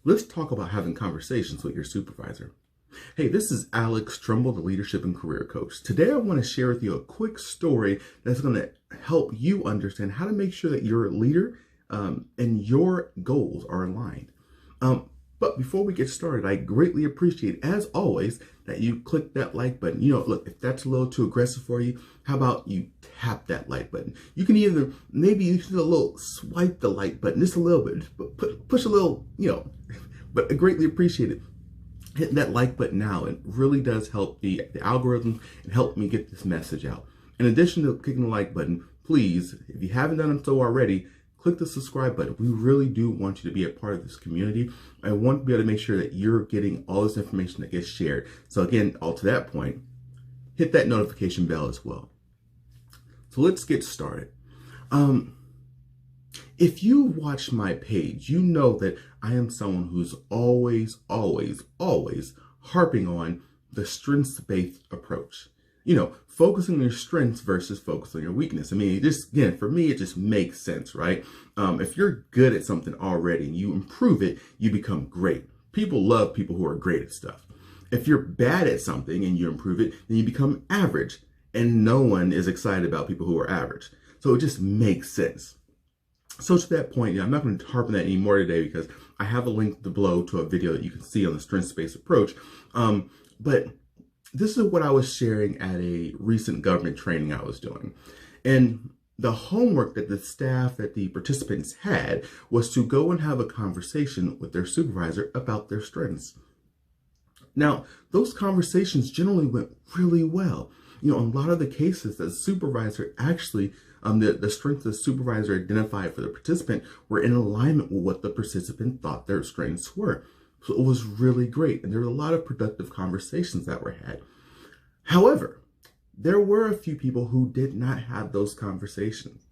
Let's talk about having conversations with your supervisor. Hey, this is Alex Tremble, the Leadership and Career Coach. Today, I want to share with you a quick story that's going to help you understand how to make sure that you're a leader and your goals are aligned. But before we get started, I greatly appreciate, as always, that you click that like button. Look, if that's a little too aggressive for you, how about you tap that like button? You can either, maybe you should a little swipe the like button just a little bit, but push a little, but I greatly appreciate it. Hitting that like button now, it really does help the algorithm and help me get this message out. In addition to clicking the like button, please, if you haven't done so already, click the subscribe button. We really do want you to be a part of this community. I want to be able to make sure that you're getting all this information that gets shared. So again, all to that point, hit that notification bell as well. So let's get started. If you watch my page, you know that I am someone who's always harping on the strengths-based approach. Focusing on your strengths versus focus on your weakness. I mean, again, for me, it just makes sense, right? If you're good at something already and you improve it, you become great. People love people who are great at stuff. If you're bad at something and you improve it, then you become average. And no one is excited about people who are average. So it just makes sense. So to that point, I'm not going to harp on that anymore today because I have a link below to a video that you can see on the strengths-based approach. But this is what I was sharing at a recent government training I was doing. And the homework that the staff, that the participants had, was to go and have a conversation with their supervisor about their strengths. Now, those conversations generally went really well. A lot of the cases, the supervisor actually, the strengths the supervisor identified for the participant were in alignment with what the participant thought their strengths were. So it was really great. And there were a lot of productive conversations that were had. However, there were a few people who did not have those conversations.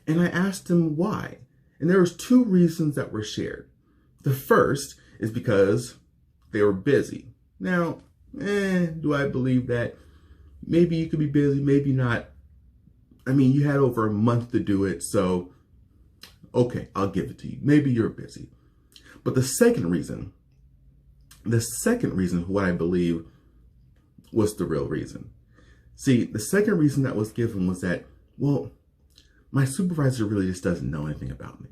And I asked them why. And there was two reasons that were shared. The first is because they were busy. Now, do I believe that? Maybe you could be busy, maybe not. I mean, you had over a month to do it, so okay, I'll give it to you. Maybe you're busy. But the second reason what I believe was the real reason. See, the second reason that was given was that, well, my supervisor really just doesn't know anything about me.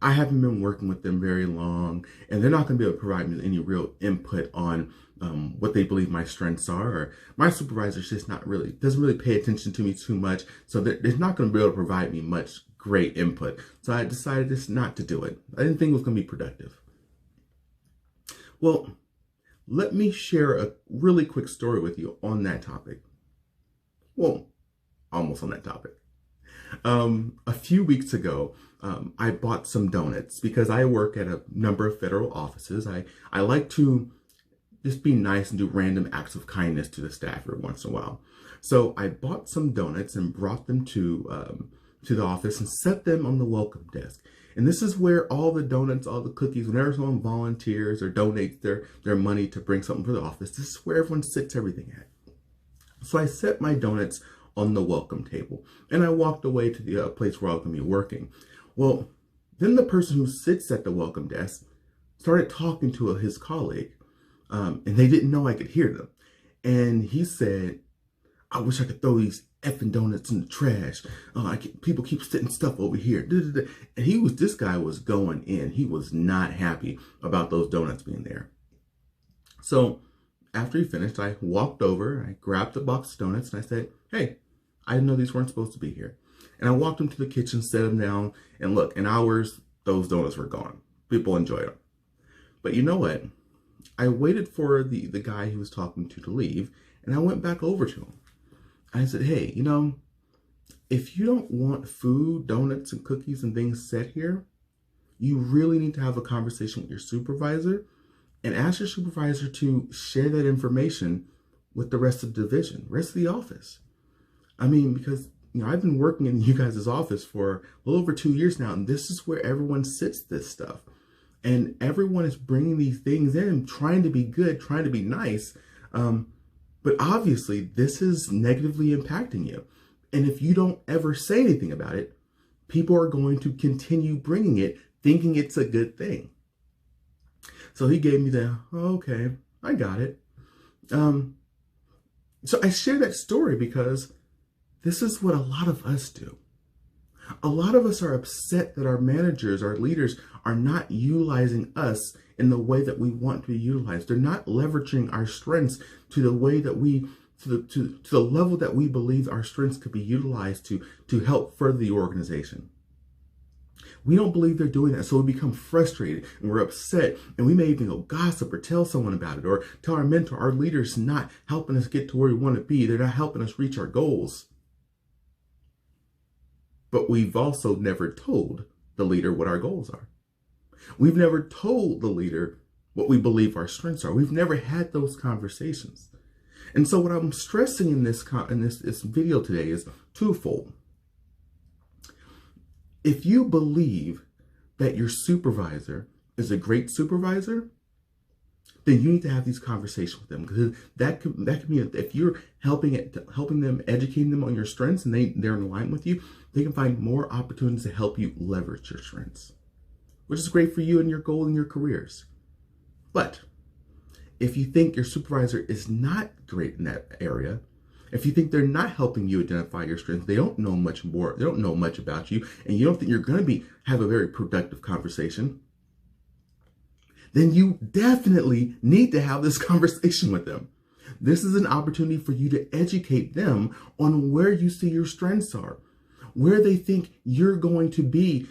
I haven't been working with them very long, and they're not going to be able to provide me any real input on what they believe my strengths are. Or my supervisor's just doesn't really pay attention to me too much, so they're not going to be able to provide me much great input. So I decided just not to do it. I didn't think it was going to be productive. Well, let me share a really quick story with you on that topic. Well, almost on that topic. A few weeks ago, I bought some donuts because I work at a number of federal offices. I like to just be nice and do random acts of kindness to the staff every once in a while. So I bought some donuts and brought them to the office and set them on the welcome desk. And this is where all the donuts, all the cookies, whenever someone volunteers or donates their money to bring something for the office, this is where everyone sits everything at. So I set my donuts on the welcome table and I walked away to the place where I was going to be working. Well, then the person who sits at the welcome desk started talking to his colleague, and they didn't know I could hear them. And he said, I wish I could throw these effing donuts in the trash. People keep sitting stuff over here. And this guy was going in. He was not happy about those donuts being there. So after he finished, I walked over, I grabbed the box of donuts and I said, hey, I didn't know these weren't supposed to be here. And I walked them to the kitchen, set them down, and look, in hours, those donuts were gone. People enjoyed them. But you know what? I waited for the guy he was talking to leave, and I went back over to him. I said, hey, if you don't want food, donuts, and cookies and things set here, you really need to have a conversation with your supervisor and ask your supervisor to share that information with the rest of the division, rest of the office. I mean, because I've been working in you guys' office for a little over 2 years now, and this is where everyone sits this stuff. And everyone is bringing these things in, trying to be good, trying to be nice. But obviously, this is negatively impacting you. And if you don't ever say anything about it, people are going to continue bringing it, thinking it's a good thing. So he gave me the, oh, okay, I got it. So I share that story because this is what a lot of us do. A lot of us are upset that our managers, our leaders, are not utilizing us in the way that we want to be utilized. They're not leveraging our strengths to the way that to the level that we believe our strengths could be utilized to help further the organization. We don't believe they're doing that, so we become frustrated and we're upset, and we may even go gossip or tell someone about it, or tell our mentor, our leader's not helping us get to where we want to be. They're not helping us reach our goals. But we've also never told the leader what our goals are. We've never told the leader what we believe our strengths are. We've never had those conversations. And so what I'm stressing in this video today is twofold. If you believe that your supervisor is a great supervisor, then you need to have these conversations with them, because that could mean if you're helping them, educating them on your strengths, and they're in alignment with you, they can find more opportunities to help you leverage your strengths, which is great for you and your goal in your careers. But if you think your supervisor is not great in that area, if you think they're not helping you identify your strengths, they don't know much more, they don't know much about you, and you don't think you're going to have a very productive conversation, then you definitely need to have this conversation with them. This is an opportunity for you to educate them on where you see your strengths are, where they think you're going to be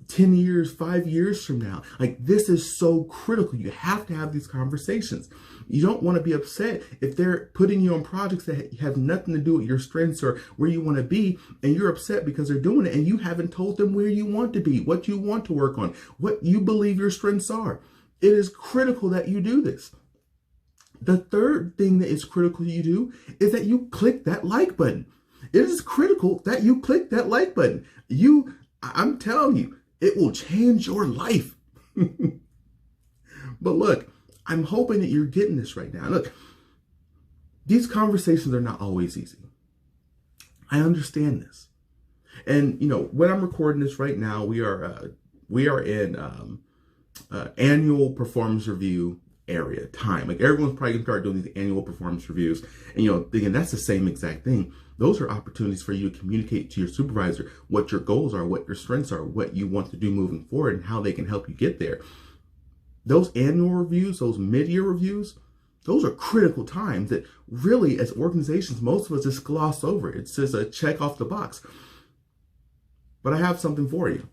10 years, 5 years from now. Like, this is so critical. You have to have these conversations. You don't want to be upset if they're putting you on projects that have nothing to do with your strengths or where you want to be, and you're upset because they're doing it and you haven't told them where you want to be, what you want to work on, what you believe your strengths are. It is critical that you do this. The third thing that is critical you do is that you click that like button. It is critical that you click that like button. I'm telling you, it will change your life. But look, I'm hoping that you're getting this right now. Look, these conversations are not always easy. I understand this. And, when I'm recording this right now, we are in annual performance review area time. Like, everyone's probably gonna start doing these annual performance reviews, and thinking that's the same exact thing. Those are opportunities for you to communicate to your supervisor what your goals are, what your strengths are, what you want to do moving forward, and how they can help you get there. Those annual reviews, those mid-year reviews, those are critical times that really, as organizations, most of us just gloss over. It's just a check off the box. But I have something for you.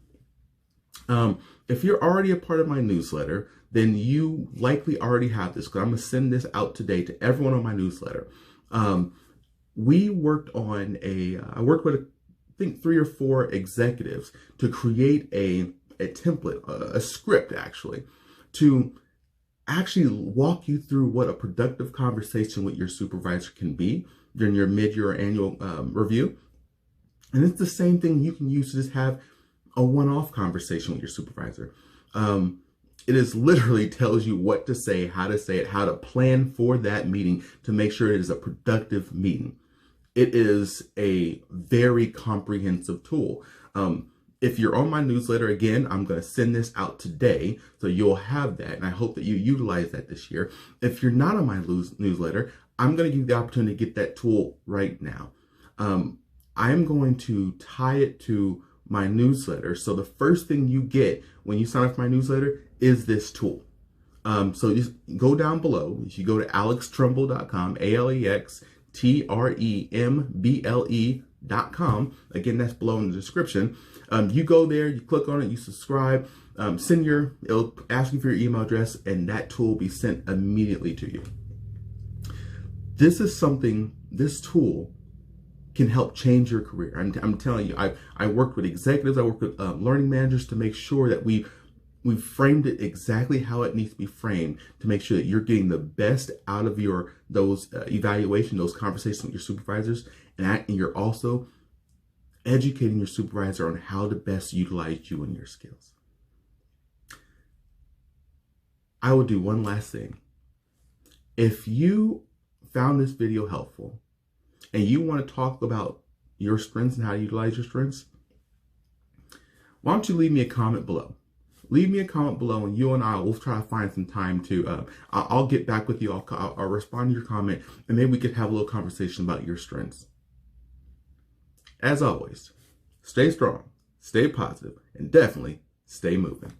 If you're already a part of my newsletter, then you likely already have this, because I'm going to send this out today to everyone on my newsletter. I worked with, I think, 3 or 4 executives to create a template, a script actually, to actually walk you through what a productive conversation with your supervisor can be during your mid-year or annual review. And it's the same thing you can use to just have a one-off conversation with your supervisor. It is literally tells you what to say, how to plan for that meeting to make sure it is a productive meeting. It is a very comprehensive tool. If you're on my newsletter, again, I'm going to send this out today, so you'll have that, and I hope that you utilize that this year. If you're not on my newsletter, I'm going to give you the opportunity to get that tool right now. I'm going to tie it to my newsletter, so the first thing you get when you sign up for my newsletter is this tool. So just go down below. You go to alextremble.com, ALEXTREMBLE.com. Again, that's below in the description. You go there, you click on it, you subscribe, it'll ask you for your email address, and that tool will be sent immediately to you. This tool can help change your career. I'm telling you, I worked with executives, I worked with learning managers to make sure that we've framed it exactly how it needs to be framed, to make sure that you're getting the best out of those evaluation, those conversations with your supervisors, and you're also educating your supervisor on how to best utilize you and your skills. I will do one last thing. If you found this video helpful and you want to talk about your strengths and how to utilize your strengths, why don't you leave me a comment below? leave me a comment below, and you and I will try to find some time to, I'll get back with you. I'll respond to your comment, and maybe we could have a little conversation about your strengths. As always, stay strong, stay positive, and definitely stay moving.